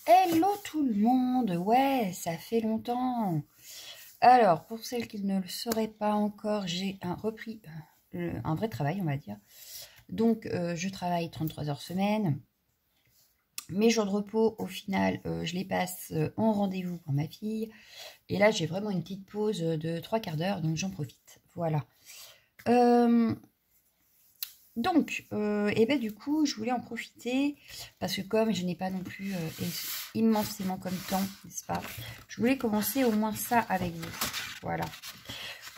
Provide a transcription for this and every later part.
Hello tout le monde, ouais, ça fait longtemps. Alors, pour celles qui ne le sauraient pas encore, j'ai repris un vrai travail, on va dire. Donc, je travaille 33 heures semaine. Mes jours de repos, au final, je les passe en rendez-vous pour ma fille. Et là, j'ai vraiment une petite pause de 3/4 d'heure, donc j'en profite. Voilà. Et ben du coup, je voulais en profiter parce que comme je n'ai pas non plus immensément comme temps, n'est-ce pas? Je voulais commencer au moins ça avec vous. Voilà.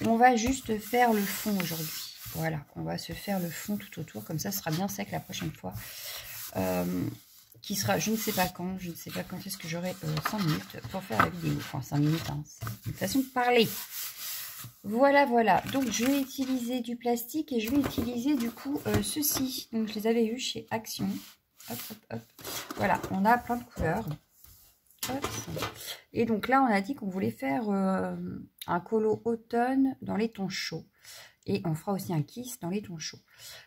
On va juste faire le fond aujourd'hui. Voilà, on va se faire le fond tout autour, comme ça, ce sera bien sec la prochaine fois. Qui sera, je ne sais pas quand est-ce que j'aurai 5 minutes pour faire la vidéo. Enfin, 5 minutes, hein, c'est une façon de parler. Voilà, voilà. Donc, je vais utiliser du plastique et je vais utiliser du coup ceci. Donc, je les avais vus chez Action. Hop, hop, hop. Voilà, on a plein de couleurs. Hop. Et donc là, on a dit qu'on voulait faire un colo automne dans les tons chauds. Et on fera aussi un kiss dans les tons chauds.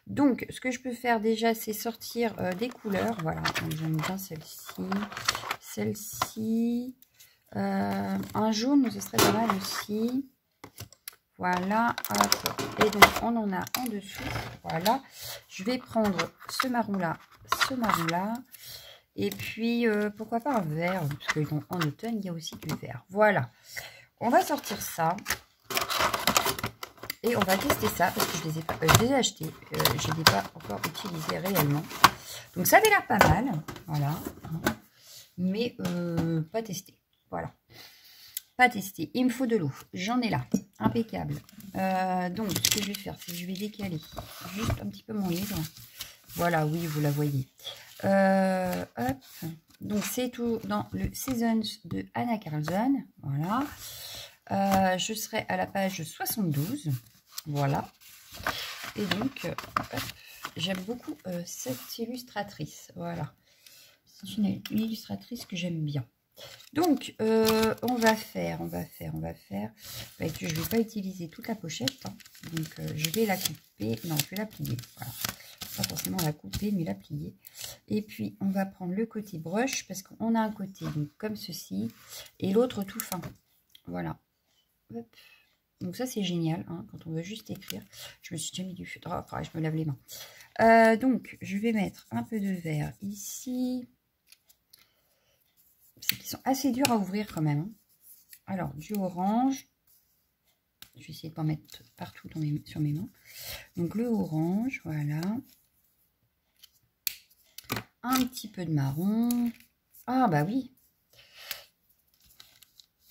Donc, ce que je peux faire déjà, c'est sortir des couleurs. Voilà, j'aime bien celle-ci. Celle-ci. Un jaune, ce serait pas mal aussi. Voilà, hop. Et donc, on en a en dessous. Voilà. Je vais prendre ce marron-là, ce marron-là. Et puis, pourquoi pas un vert, parce que donc, en automne, il y a aussi du vert. Voilà. On va sortir ça. Et on va tester ça, parce que je les ai achetés. Je ne les ai pas encore utilisés réellement. Donc, ça avait l'air pas mal. Voilà. Mais pas testé. Voilà. Pas testé. Il me faut de l'eau. J'en ai là. Impeccable. Donc, ce que je vais faire, c'est que je vais décaler juste un petit peu mon livre. Voilà, oui, vous la voyez. Hop. Donc, c'est tout dans le Seasons de Anna Carlson. Voilà. Je serai à la page 72. Voilà. Et donc, j'aime beaucoup cette illustratrice. Voilà. C'est une illustratrice que j'aime bien. Donc, on va faire. Bah, je ne vais pas utiliser toute la pochette. Hein. Donc, je vais la couper. Non, je vais la plier. Voilà. Pas forcément la couper, mais la plier. Et puis, on va prendre le côté brush parce qu'on a un côté donc, comme ceci et l'autre tout fin. Voilà. Hop. Donc, ça, c'est génial hein, quand on veut juste écrire. Je me suis déjà mis du feutre. Oh, je me lave les mains. Donc, je vais mettre un peu de vert ici. C'est qu'ils sont assez durs à ouvrir quand même. Hein. Alors, du orange. Je vais essayer de pas en mettre partout sur mes mains. Donc, le orange, voilà. Un petit peu de marron. Ah, bah oui.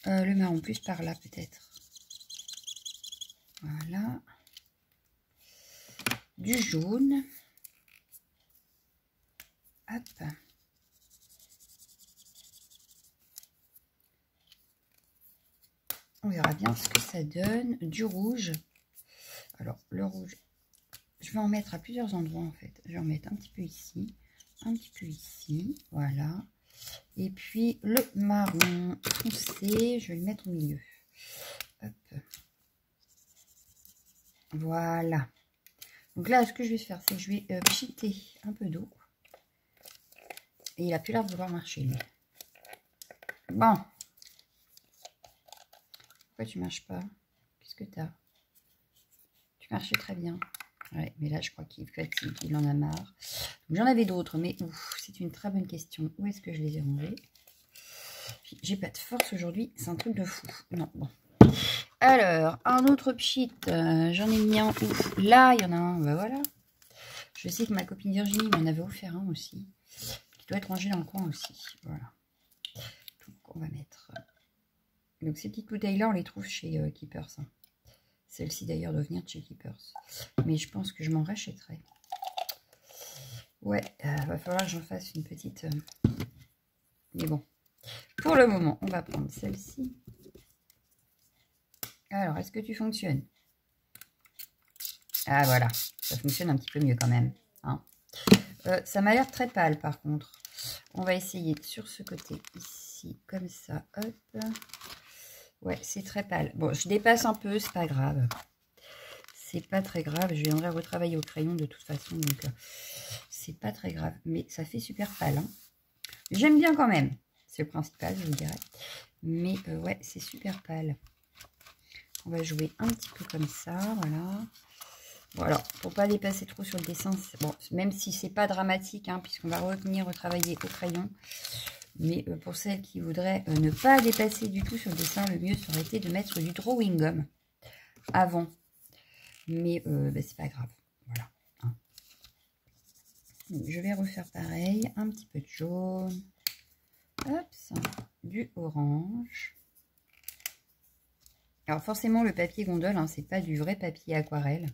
Le marron plus par là, peut-être. Voilà. Du jaune. Hop. On verra bien ce que ça donne. Du rouge. Alors, le rouge, je vais en mettre à plusieurs endroits, en fait. Je vais en mettre un petit peu ici. Un petit peu ici. Voilà. Et puis, le marron foncé, je vais le mettre au milieu. Hop. Voilà. Donc là, ce que je vais faire, c'est que je vais pchiter un peu d'eau. Et il a plus l'air de vouloir marcher, lui. Bon. Pourquoi tu marches pas? Qu'est-ce que tu as? Tu marchais très bien. Ouais, mais là, je crois qu'il fatigue, il en a marre. J'en avais d'autres, mais c'est une très bonne question. Où est-ce que je les ai rangés? J'ai pas de force aujourd'hui, c'est un truc de fou. Non, bon. Alors, un autre pchit, j'en ai mis un où? Là, il y en a un, bah voilà. Je sais que ma copine Virginie m'en avait offert un aussi. Qui doit être rangé dans le coin aussi. Voilà. Donc, on va mettre... Donc, ces petites bouteilles-là, on les trouve chez Keepers. Hein. Celle-ci, d'ailleurs, doit venir de chez Keepers. Mais je pense que je m'en rachèterai. Ouais, va falloir que j'en fasse une petite... Mais bon. Pour le moment, on va prendre celle-ci. Alors, est-ce que tu fonctionnes? Ah, voilà. Ça fonctionne un petit peu mieux quand même. Hein. Ça m'a l'air très pâle, par contre. On va essayer sur ce côté, ici, comme ça. Hop. Ouais, c'est très pâle. Bon, je dépasse un peu, c'est pas grave. C'est pas très grave. Je viendrai retravailler au crayon de toute façon, donc c'est pas très grave. Mais ça fait super pâle. Hein. J'aime bien quand même. C'est le principal, je vous dirais. Mais ouais, c'est super pâle. On va jouer un petit peu comme ça, voilà. Voilà, pour pas dépasser trop sur le dessin. Bon, même si c'est pas dramatique, hein, puisqu'on va revenir retravailler au crayon. Mais pour celles qui voudraient ne pas dépasser du tout sur le dessin, le mieux serait été de mettre du drawing gum avant. Mais bah, c'est pas grave. Voilà. Hein. Donc, je vais refaire pareil. Un petit peu de jaune. Hop, du orange. Alors forcément, le papier gondole, hein, c'est pas du vrai papier aquarelle.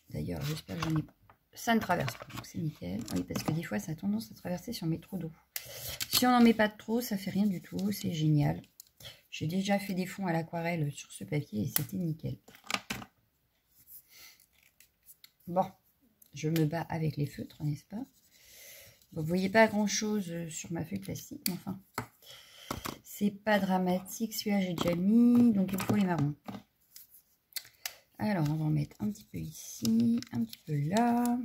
D'ailleurs, j'espère que j'en ai pas. Ça ne traverse pas, donc c'est nickel. Oui, parce que des fois, ça a tendance à traverser si on met trop d'eau. Si on n'en met pas trop, ça fait rien du tout. C'est génial. J'ai déjà fait des fonds à l'aquarelle sur ce papier et c'était nickel. Bon, je me bats avec les feutres, n'est-ce pas? Vous ne voyez pas grand-chose sur ma feuille plastique, mais enfin, c'est pas dramatique. Celui-là, j'ai déjà mis, donc il me faut les marrons. Alors, on va en mettre un petit peu ici, un petit peu là.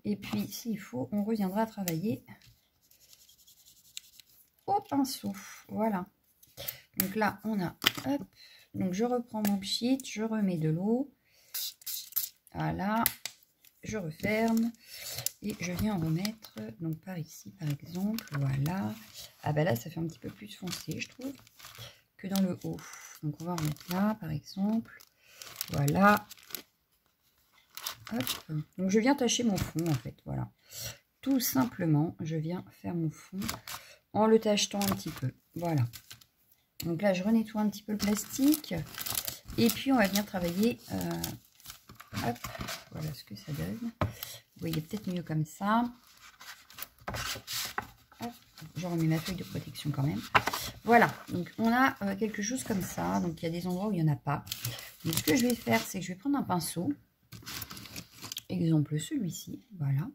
Et puis, s'il faut, on reviendra travailler au pinceau. Voilà. Donc là, on a... Hop. Donc, je reprends mon pchit, je remets de l'eau. Voilà. Je referme. Et je viens en remettre, donc par ici, par exemple. Voilà. Ah bah là, ça fait un petit peu plus foncé, je trouve, que dans le haut. Donc, on va en mettre là, par exemple. Voilà. Hop. Donc je viens tacher mon fond en fait, voilà. Tout simplement, je viens faire mon fond en le tachetant un petit peu. Voilà. Donc là, je renettoie un petit peu le plastique. Et puis, on va venir travailler. Hop. Voilà ce que ça donne. Vous voyez peut-être mieux comme ça. Hop. Je remets ma feuille de protection quand même. Voilà. Donc, on a quelque chose comme ça. Donc, il y a des endroits où il n'y en a pas. Donc, ce que je vais faire, c'est que je vais prendre un pinceau. Exemple celui-ci, voilà.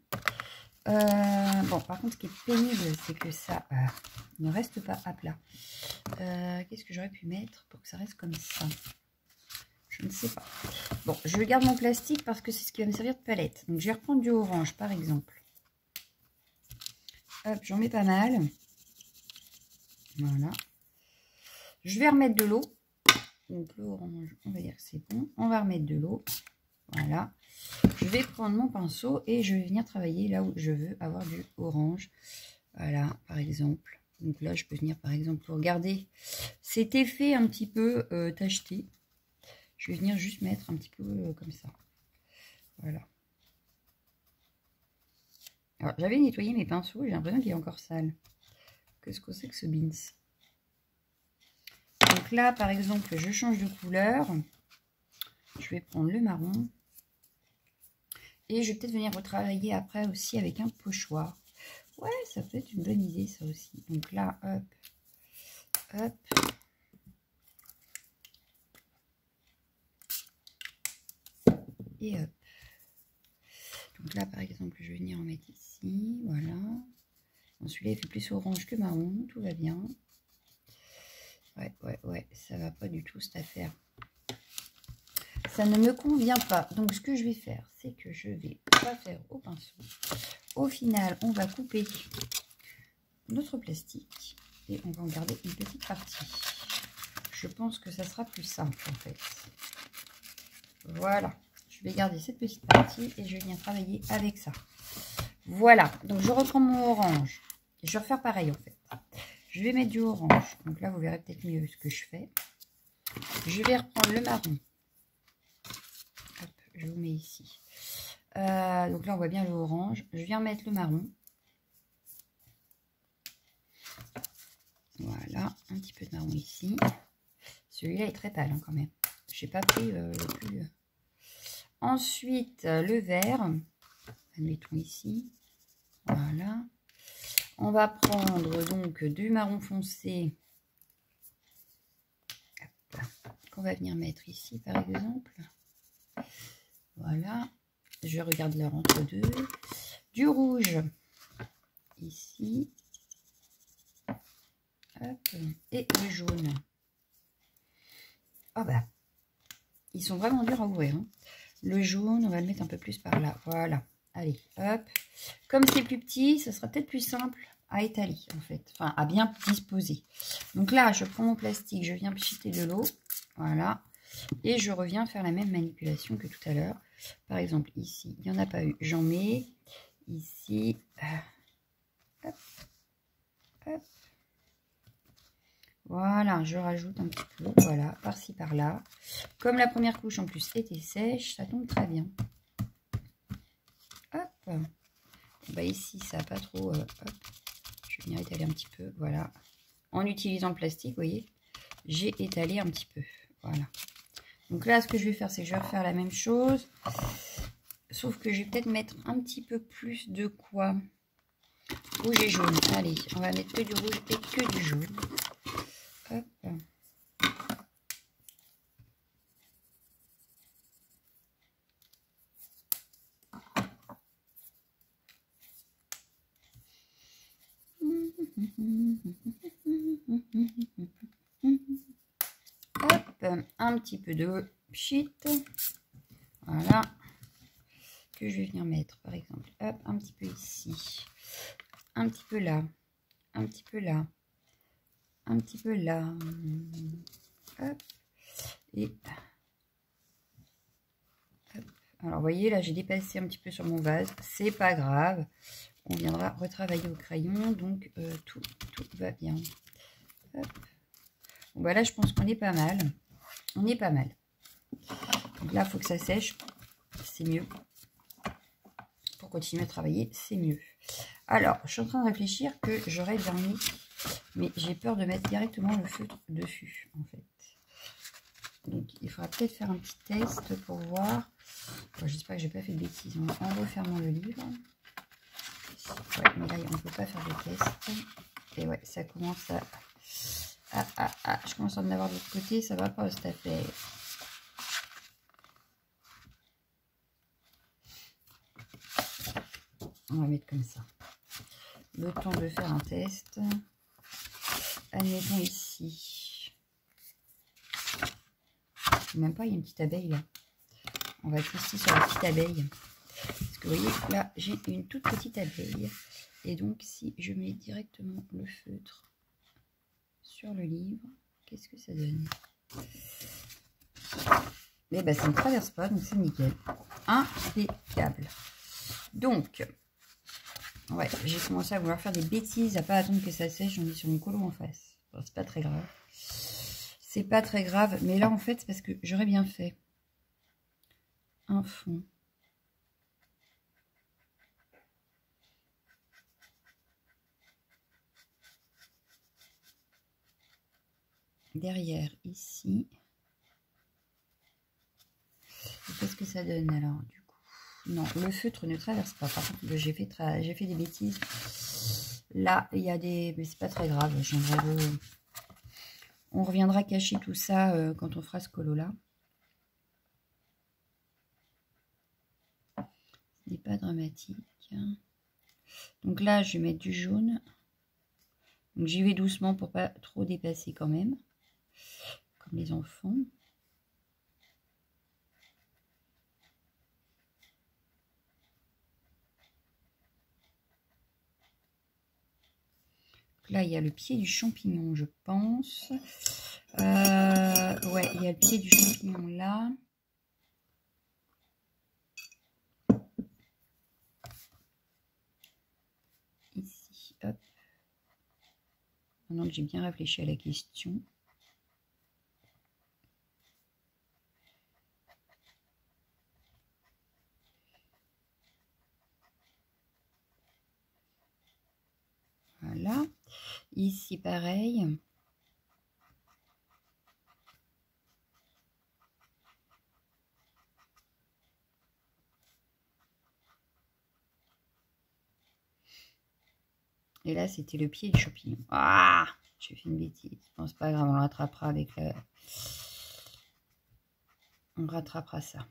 Bon, par contre, ce qui est pénible, c'est que ça ne reste pas à plat. Qu'est-ce que j'aurais pu mettre pour que ça reste comme ça? Je ne sais pas. Bon, je garde mon plastique parce que c'est ce qui va me servir de palette. Donc, je vais reprendre du orange, par exemple. Hop, j'en mets pas mal. Voilà. Je vais remettre de l'eau. Donc, l'orange, on va dire que c'est bon. On va remettre de l'eau. Voilà. Je vais prendre mon pinceau et je vais venir travailler là où je veux avoir du orange. Voilà, par exemple. Donc là, je peux venir, par exemple, pour garder cet effet un petit peu tacheté. Je vais venir juste mettre un petit peu comme ça. Voilà. Alors, j'avais nettoyé mes pinceaux. J'ai l'impression qu'il est encore sale. Qu'est-ce que c'est que ce beans? Donc là, par exemple, je change de couleur. Je vais prendre le marron. Et je vais peut-être venir retravailler après aussi avec un pochoir. Ouais, ça peut être une bonne idée, ça aussi. Donc là, hop, hop. Et hop. Donc là, par exemple, je vais venir en mettre ici. Voilà. Bon, celui-là, il fait plus orange que marron. Tout va bien. Ouais. Ça va pas du tout, cette affaire. Ça ne me convient pas. Donc, ce que je vais faire, c'est que je vais pas faire au pinceau. Au final, on va couper notre plastique et on va en garder une petite partie. Je pense que ça sera plus simple, en fait. Voilà. Je vais garder cette petite partie et je viens travailler avec ça. Voilà. Donc, je reprends mon orange. Et je vais refaire pareil, en fait. Je vais mettre du orange. Donc là, vous verrez peut-être mieux ce que je fais. Je vais reprendre le marron. Hop, je vous mets ici. Donc là, on voit bien le orange. Je viens mettre le marron. Voilà, un petit peu de marron ici. Celui-là est très pâle hein, quand même. Je n'ai pas pris le plus... Ensuite, le vert. Admettons ici. Voilà. On va prendre donc du marron foncé. Qu'on va venir mettre ici par exemple. Voilà. Je regarde l'heure entre deux. Du rouge. Ici. Hop. Et le jaune. Ah bah. Ils sont vraiment durs à ouvrir. Hein. Le jaune, on va le mettre un peu plus par là. Voilà. Allez, hop. Comme c'est plus petit, ça sera peut-être plus simple à étaler, en fait. Enfin, à bien disposer. Donc là, je prends mon plastique, je viens pchiter de l'eau. Voilà. Et je reviens faire la même manipulation que tout à l'heure. Par exemple, ici, il n'y en a pas eu. J'en mets. Ici. Hop. Hop. Voilà, je rajoute un petit peu. Voilà, par-ci, par-là. Comme la première couche, en plus, était sèche, ça tombe très bien. Hop. Bah ici, ça n'a pas trop... hop. Je vais venir étaler un petit peu. Voilà. En utilisant le plastique, vous voyez, j'ai étalé un petit peu. Voilà. Donc là, ce que je vais faire, c'est que je vais refaire la même chose. Sauf que je vais peut-être mettre un petit peu plus de quoi? Rouge et jaune. Allez, on va mettre que du rouge et que du jaune. Hop. Hop, un petit peu de pchit. Voilà. Que je vais venir mettre, par exemple. Hop, un petit peu ici. Un petit peu là. Un petit peu là. Un petit peu là. Hop. Et... hop. Alors, vous voyez, là, j'ai dépassé un petit peu sur mon vase. C'est pas grave. On viendra retravailler au crayon. Donc, tout va bien. Hop. Bon, bah là, je pense qu'on est pas mal. On est pas mal. Donc là, il faut que ça sèche. C'est mieux. Pour continuer à travailler, c'est mieux. Alors, je suis en train de réfléchir que j'aurais bien mis, mais j'ai peur de mettre directement le feutre dessus, en fait. Donc, il faudra peut-être faire un petit test pour voir. Bon, j'espère que j'ai pas fait de bêtises en refermant le livre. Ouais, mais là, on ne peut pas faire de test. Et ouais, ça commence à... je commence à en avoir de l'autre côté, ça va pas cette affaire. On va mettre comme ça. Le temps de faire un test. Admettons ici. Même pas, il y a une petite abeille là. On va tester sur la petite abeille. Parce que vous voyez, là, j'ai une toute petite abeille. Et donc, si je mets directement le feutre sur le livre, qu'est-ce que ça donne? Eh ben, ça ne traverse pas, donc c'est nickel. Impeccable. Donc, ouais, j'ai commencé à vouloir faire des bêtises, à pas attendre que ça sèche. J'en ai sur mon colo en face. Bon, c'est pas très grave. C'est pas très grave. Mais là, en fait, c'est parce que j'aurais bien fait un fond. Derrière, ici. Qu'est-ce que ça donne alors, du coup? Non, le feutre ne traverse pas. Par contre, j'ai fait des bêtises. Là, il y a des... mais c'est pas très grave. On reviendra cacher tout ça quand on fera ce colo-là. Ce n'est pas dramatique. Donc là, je vais mettre du jaune. Donc j'y vais doucement pour pas trop dépasser quand même. Comme les enfants. Là, il y a le pied du champignon, je pense. Ouais, il y a le pied du champignon là. Ici, hop. Maintenant que j'ai bien réfléchi à la question. Voilà. Ici, pareil. Et là, c'était le pied du champignon. Ah, j'ai fait une bêtise. Bon, c'est pas grave, on le rattrapera avec la... On rattrapera ça.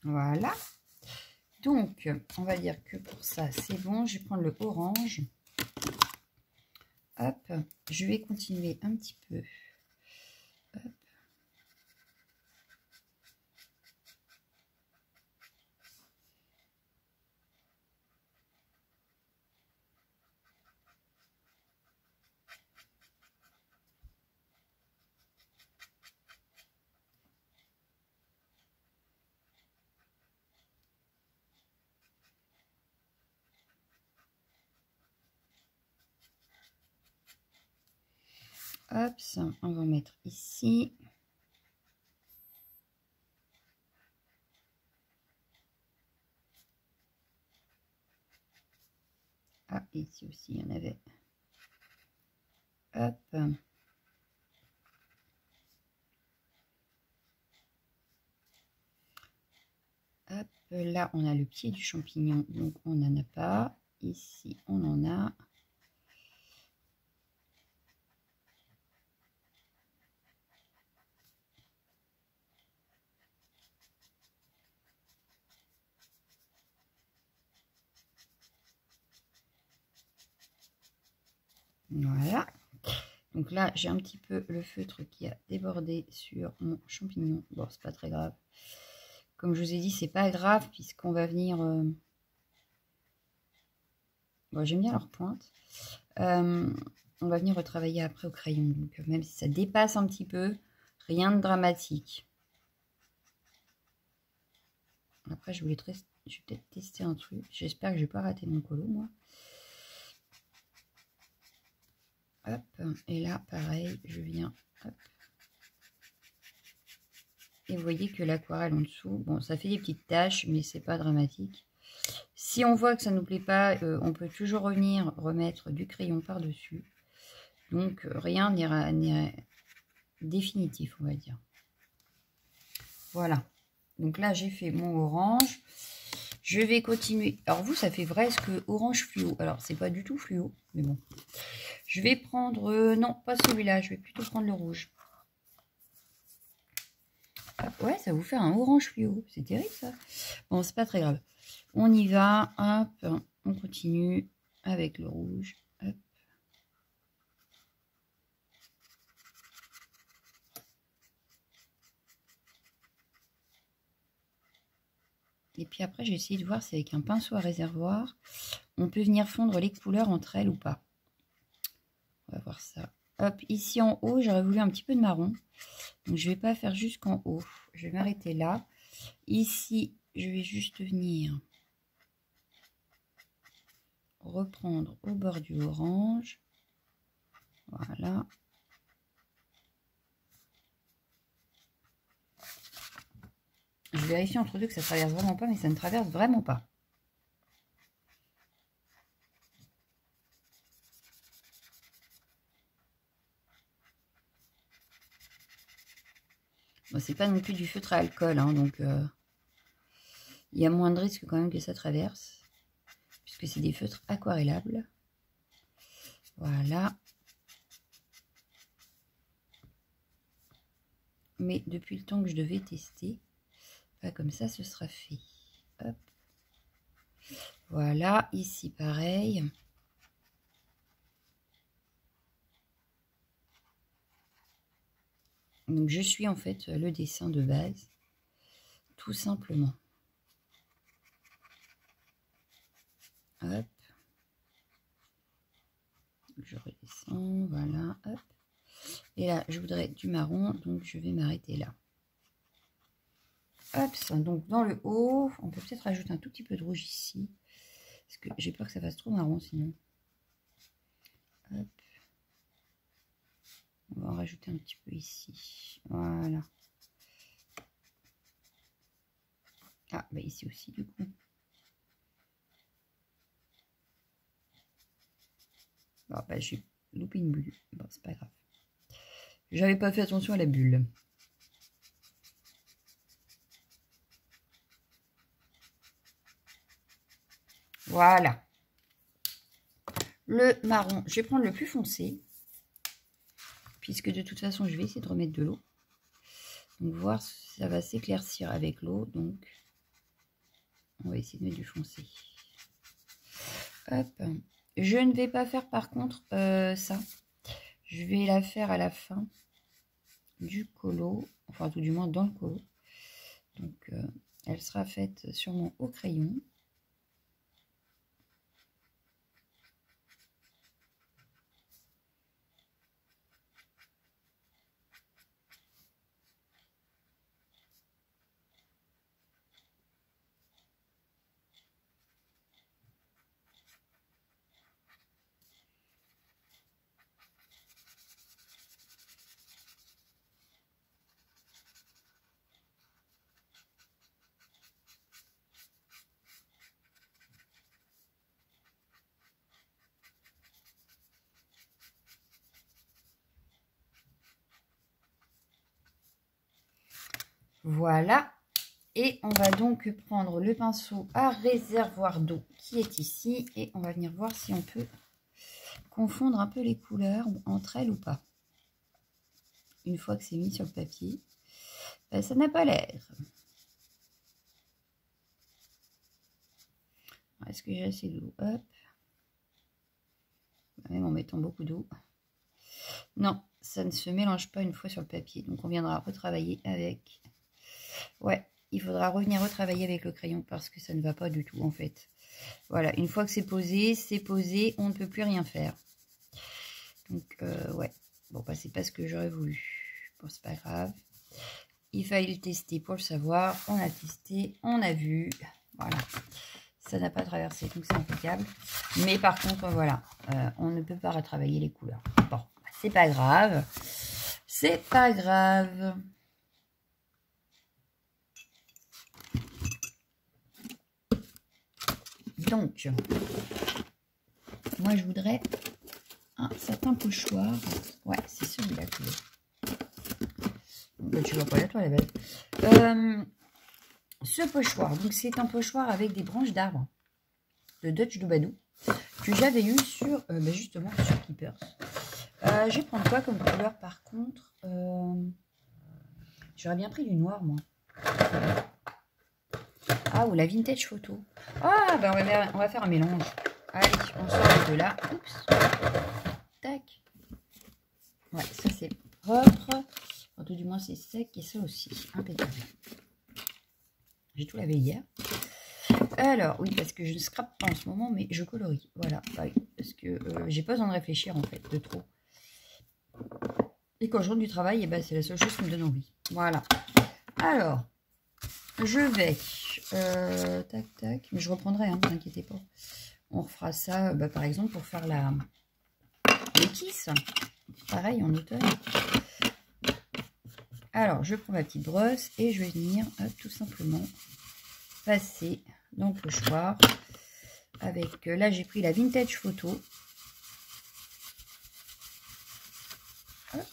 Voilà. Donc, on va dire que pour ça, c'est bon. Je vais prendre le orange. Hop, je vais continuer un petit peu. Hop. Hop, ça, on va mettre ici. Ah, ici aussi, il y en avait. Hop. Hop, là, on a le pied du champignon, donc on n'en a pas. Ici, on en a. Voilà. Donc là, j'ai un petit peu le feutre qui a débordé sur mon champignon. Bon, c'est pas très grave. Comme je vous ai dit, c'est pas grave puisqu'on va venir... Bon, j'aime bien leur pointe. On va venir retravailler après au crayon. Donc, même si ça dépasse un petit peu, rien de dramatique. Après, je vais peut-être tester un truc. J'espère que je vais pas rater mon colo, moi. Hop, et là, pareil, je viens... Hop. Et vous voyez que l'aquarelle en dessous, bon, ça fait des petites taches, mais c'est pas dramatique. Si on voit que ça ne nous plaît pas, on peut toujours revenir remettre du crayon par-dessus. Donc, rien n'est définitif, on va dire. Voilà. Donc là, j'ai fait mon orange. Je vais continuer. Alors vous, ça fait presque orange fluo. Alors, c'est pas du tout fluo, mais bon. Je vais prendre... non, pas celui-là. Je vais plutôt prendre le rouge. Ah, ouais, ça va vous faire un orange fluo. C'est terrible, ça. Bon, c'est pas très grave. On y va. Hop, on continue avec le rouge. Hop. Et puis après, j'ai essayé de voir si avec un pinceau à réservoir, on peut venir fondre les couleurs entre elles ou pas. On va voir ça. Hop, ici en haut, j'aurais voulu un petit peu de marron. Donc, je ne vais pas faire jusqu'en haut. Je vais m'arrêter là. Ici, je vais juste venir reprendre au bord du orange. Voilà. Je vérifie entre deux que ça ne traverse vraiment pas, mais ça ne traverse vraiment pas. Bon, c'est pas non plus du feutre à alcool, hein, donc il y a moins de risque quand même que ça traverse, puisque c'est des feutres aquarellables. Voilà. Mais depuis le temps que je devais tester, pas comme ça, ce sera fait. Hop. Voilà, ici pareil. Donc je suis en fait le dessin de base, tout simplement. Hop. Je redescends, voilà, hop. Et là, je voudrais du marron, donc je vais m'arrêter là. Hop, donc dans le haut, on peut peut-être rajouter un tout petit peu de rouge ici. Parce que j'ai peur que ça fasse trop marron sinon. Hop. On va en rajouter un petit peu ici. Voilà. Ah, bah ici aussi du coup. Bon, bah j'ai loupé une bulle. Bon, c'est pas grave. J'avais pas fait attention à la bulle. Voilà. Le marron, je vais prendre le plus foncé. Puisque de toute façon, je vais essayer de remettre de l'eau. Donc, voir si ça va s'éclaircir avec l'eau. Donc, On va essayer de mettre du foncé. Hop. Je ne vais pas faire par contre ça. Je vais la faire à la fin du colo. Enfin, tout du moins dans le colo. Donc, elle sera faite sûrement au crayon. Voilà. Et on va donc prendre le pinceau à réservoir d'eau qui est ici. Et on va venir voir si on peut confondre un peu les couleurs entre elles ou pas. Une fois que c'est mis sur le papier, ben, ça n'a pas l'air. Est-ce que j'ai assez d'eau? Hop. Même en mettant beaucoup d'eau. Non, ça ne se mélange pas une fois sur le papier. Donc on viendra retravailler avec... Ouais, il faudra revenir retravailler avec le crayon parce que ça ne va pas du tout en fait. Voilà, une fois que c'est posé, on ne peut plus rien faire. Donc ouais, bon bah c'est pas ce que j'aurais voulu. Bon, c'est pas grave. Il fallait le tester pour le savoir. On a testé, on a vu. Voilà, ça n'a pas traversé, donc c'est impeccable. Mais par contre, voilà, on ne peut pas retravailler les couleurs. Bon, c'est pas grave. C'est pas grave. Donc, moi je voudrais un certain pochoir. Ouais, c'est celui-là que je veux. Tu vois pas là, toi, la belle. Ce pochoir, donc c'est un pochoir avec des branches d'arbres de Dutch Doobadoo que j'avais eu sur, justement, sur Keepers. Je vais prendre quoi comme couleur par contre? J'aurais bien pris du noir, moi. Ah, ou la vintage photo. Ah, ben on va faire un mélange. Allez, on sort les deux là. Oups. Tac. Ouais, ça c'est propre. Enfin, tout du moins c'est sec et ça aussi. Impeccable. J'ai tout lavé hier. Alors, oui, parce que je ne scrape pas en ce moment, mais je colorie. Voilà, ouais, parce que j'ai pas besoin de réfléchir en fait, de trop. Et quand je rentre du travail, eh ben, c'est la seule chose qui me donne envie. Voilà. Alors, je vais... tac, tac. Mais je reprendrai, hein, ne vous inquiétez pas. On refera ça, par exemple, pour faire les kisses. Pareil, en automne. Alors, je prends ma petite brosse et je vais venir tout simplement passer dans le pochoir. Avec, là, j'ai pris la vintage photo. Hop.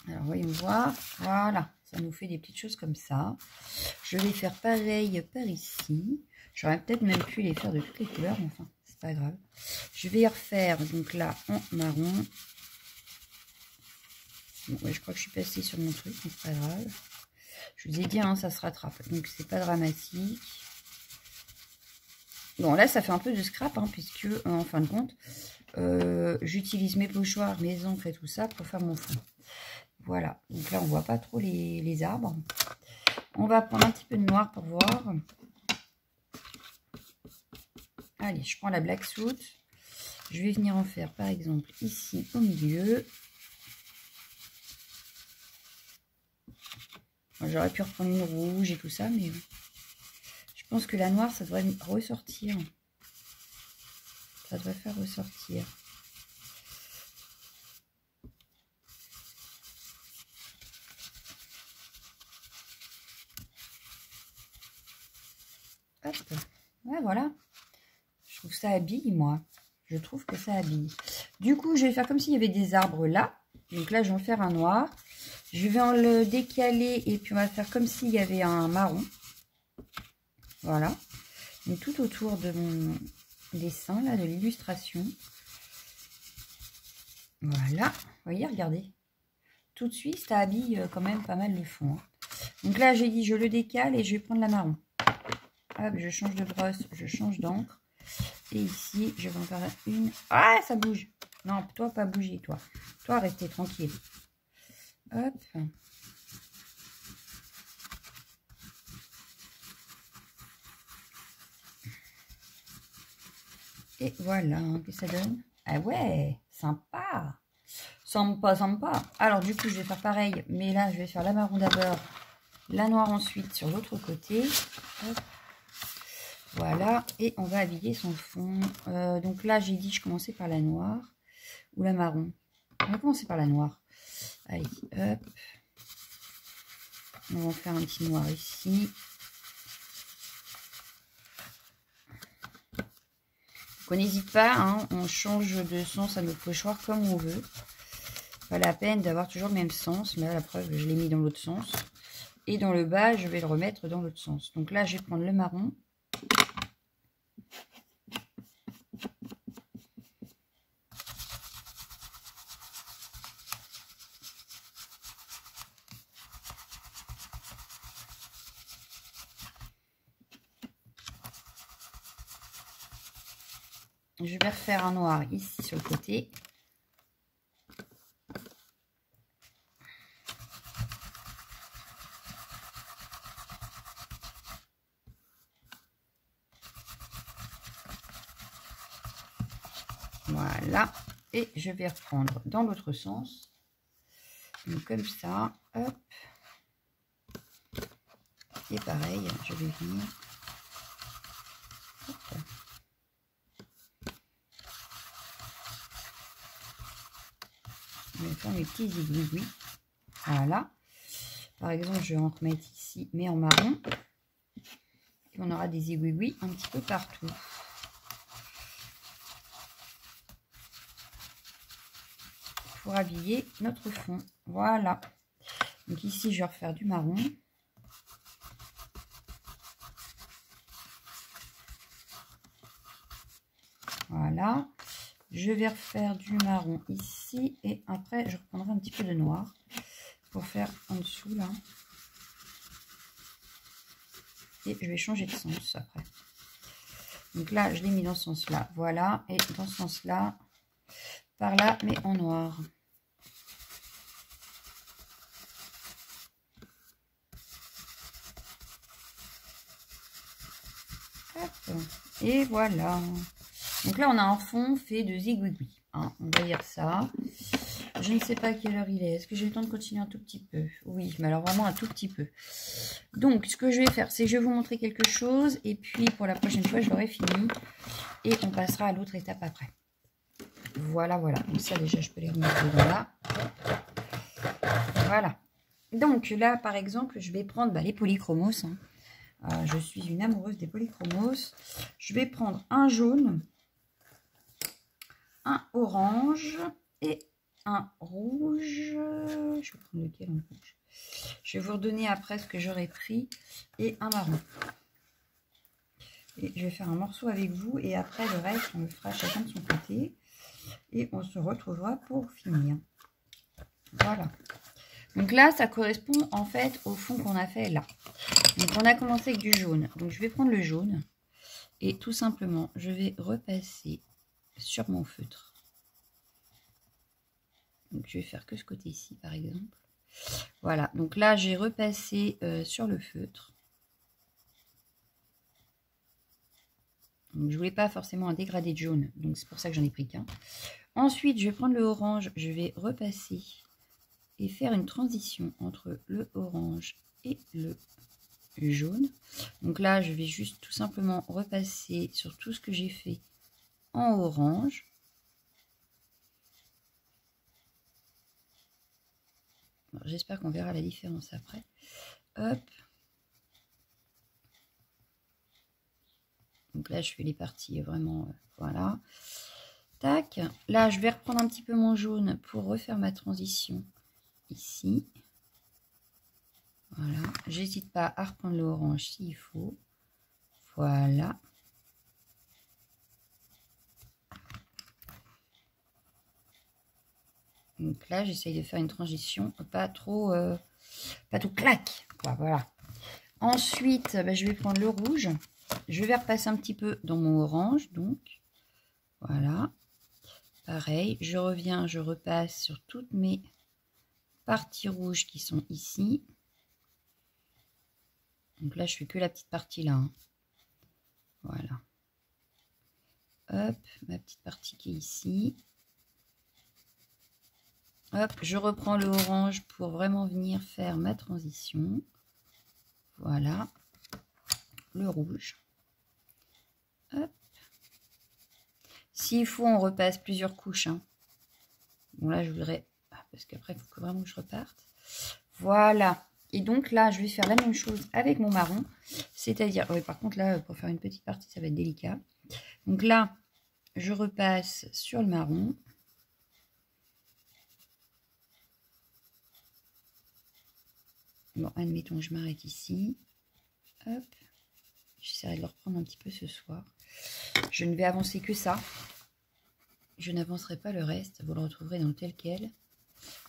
Alors, voyons voir. Voilà, ça nous fait des petites choses comme ça. Je vais faire pareil par ici. J'aurais peut-être même pu les faire de toutes les couleurs, mais enfin, c'est pas grave. Je vais y refaire, donc là, en marron. Bon, ouais, je crois que je suis passée sur mon truc, mais c'est pas grave. Je vous ai dit, hein, ça se rattrape, donc c'est pas dramatique. Bon, là, ça fait un peu de scrap, hein, puisque, en fin de compte, j'utilise mes pochoirs, mes encres et tout ça pour faire mon fond. Voilà, donc là, on voit pas trop les arbres. On va prendre un petit peu de noir pour voir. Allez, je prends la Black Soot. Je vais venir en faire, par exemple, ici, au milieu. J'aurais pu reprendre une rouge et tout ça, mais je pense que la noire, ça devrait ressortir. Ça devrait faire ressortir. Hop. Ouais, voilà. Je trouve que ça habille, moi. Je trouve que ça habille. Du coup, je vais faire comme s'il y avait des arbres là. Donc là, je vais en faire un noir. Je vais en le décaler et puis on va faire comme s'il y avait un marron. Voilà. Donc tout autour de mon dessin, là, de l'illustration. Voilà. Vous voyez, regardez. Tout de suite, ça habille quand même pas mal le fond. Hein. Donc là, j'ai dit, je le décale et je vais prendre la marron. Hop, je change de brosse, je change d'encre. Et ici, je vais en faire une. Ah, ça bouge. Non, toi, pas bouger, toi. Toi, restez tranquille. Hop. Et voilà, que ça donne. Ah ouais, sympa. Sympa, sympa. Alors, du coup, je vais faire pareil. Mais là, je vais faire la marron d'abord. La noire ensuite sur l'autre côté. Hop. Voilà. Et on va habiller son fond. Donc là, j'ai dit, je commençais par la noire. Ou la marron. On va commencer par la noire. Allez, hop. On va en faire un petit noir ici. On n'hésite pas, hein, on change de sens à notre pochoir comme on veut. Pas la peine d'avoir toujours le même sens. Là, la preuve, je l'ai mis dans l'autre sens. Et dans le bas, je vais le remettre dans l'autre sens. Donc là, je vais prendre le marron. Je vais refaire un noir ici sur le côté. Voilà. Et je vais reprendre dans l'autre sens. Donc comme ça. Hop. Et pareil, je vais venir. Hop. Je vais faire mes petits aiguilles. Voilà. Par exemple, je vais en remettre ici, mais en marron. Et on aura des aiguilles un petit peu partout. Pour habiller notre fond. Voilà. Donc ici, je vais refaire du marron. Voilà. Je vais refaire du marron ici. Et après, je reprendrai un petit peu de noir pour faire en dessous là. Et je vais changer de sens après. Donc là, je l'ai mis dans ce sens-là. Voilà. Et dans ce sens-là, par là, mais en noir. Hop. Et voilà. Donc là, on a un fond fait de zigouigui. Hein, on va dire ça. Je ne sais pas à quelle heure il est. Est-ce que j'ai le temps de continuer un tout petit peu? Oui, mais alors vraiment un tout petit peu. Donc, ce que je vais faire, c'est que je vais vous montrer quelque chose. Et puis, pour la prochaine fois, je l'aurai fini. Et on passera à l'autre étape après. Voilà, voilà. Donc ça, déjà, je peux les remettre dedans là. Voilà. Donc là, par exemple, je vais prendre les polychromos. Hein. Je suis une amoureuse des polychromos. Je vais prendre un jaune, un orange et un rouge. Je vais prendre lequel en rouge? Je vais vous redonner après ce que j'aurais pris. Et un marron. Et je vais faire un morceau avec vous. Et après, le reste, on le fera chacun de son côté. Et on se retrouvera pour finir. Voilà. Donc là, ça correspond en fait au fond qu'on a fait là. Donc on a commencé avec du jaune. Donc je vais prendre le jaune. Et tout simplement, je vais repasser sur mon feutre. Donc je vais faire que ce côté-ci par exemple. Voilà, donc là j'ai repassé sur le feutre. Donc, je voulais pas forcément un dégradé de jaune, donc c'est pour ça que j'en ai pris qu'un. Ensuite, je vais prendre le orange, je vais repasser et faire une transition entre le orange et le jaune. Donc là, je vais juste tout simplement repasser sur tout ce que j'ai fait en orange. J'espère qu'on verra la différence après. Hop. Donc là, je fais les parties vraiment, voilà. Tac. Là, je vais reprendre un petit peu mon jaune pour refaire ma transition ici. Voilà. J'hésite pas à reprendre l'orange s'il faut. Voilà. Donc là, j'essaye de faire une transition pas trop, pas tout claque, quoi, voilà. Ensuite, je vais prendre le rouge. Je vais repasser un petit peu dans mon orange, donc voilà. Pareil, je reviens, je repasse sur toutes mes parties rouges qui sont ici. Donc là, je fais que la petite partie là. Hein. Voilà. Hop, ma petite partie qui est ici. Hop, je reprends le orange pour vraiment venir faire ma transition. Voilà. Le rouge. Hop. S'il faut, on repasse plusieurs couches. Hein. Bon, là, je voudrais... Parce qu'après, il faut que vraiment que je reparte. Voilà. Et donc, là, je vais faire la même chose avec mon marron. C'est-à-dire... Oui, par contre, là, pour faire une petite partie, ça va être délicat. Donc là, je repasse sur le marron. Bon, admettons, je m'arrête ici. Hop. J'essaierai de le reprendre un petit peu ce soir. Je ne vais avancer que ça. Je n'avancerai pas le reste. Vous le retrouverez dans le tel quel.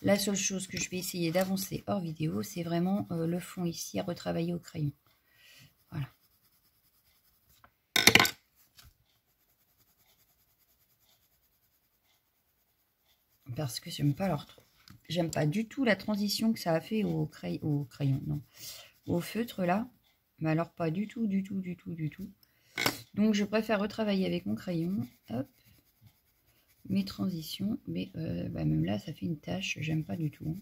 La seule chose que je vais essayer d'avancer hors vidéo, c'est vraiment le fond ici à retravailler au crayon. Voilà. Parce que j'aime pas j'aime pas du tout la transition que ça a fait au crayon, non. Au feutre là. Mais alors pas du tout, du tout, du tout, du tout. Donc je préfère retravailler avec mon crayon. Hop. Mes transitions. Mais même là, ça fait une tache. J'aime pas du tout.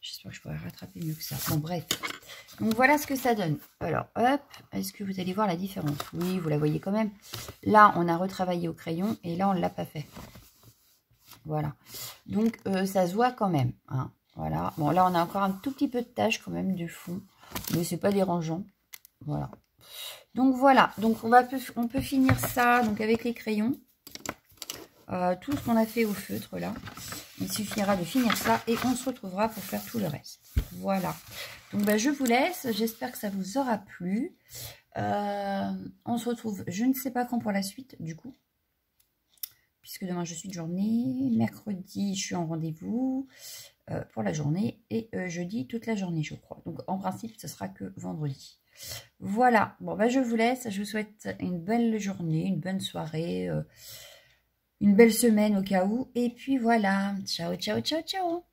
J'espère que je pourrai rattraper mieux que ça. Bon, bref. Donc voilà ce que ça donne. Alors, hop. Est-ce que vous allez voir la différence? Oui, vous la voyez quand même. Là, on a retravaillé au crayon. Et là, on ne l'a pas fait. Voilà. Donc, ça se voit quand même. Hein. Voilà. Bon, là, on a encore un tout petit peu de tache quand même du fond. Mais c'est pas dérangeant. Voilà. Donc, voilà. Donc, on peut finir ça donc avec les crayons. Tout ce qu'on a fait au feutre, là. Il suffira de finir ça et on se retrouvera pour faire tout le reste. Voilà. Donc, je vous laisse. J'espère que ça vous aura plu. On se retrouve, je ne sais pas quand pour la suite, du coup. Puisque demain, je suis de journée. Mercredi, je suis en rendez-vous pour la journée. Et jeudi, toute la journée, je crois. Donc, en principe, ce sera que vendredi. Voilà. Bon, je vous laisse. Je vous souhaite une belle journée, une bonne soirée, une belle semaine au cas où. Et puis, voilà. Ciao, ciao, ciao, ciao.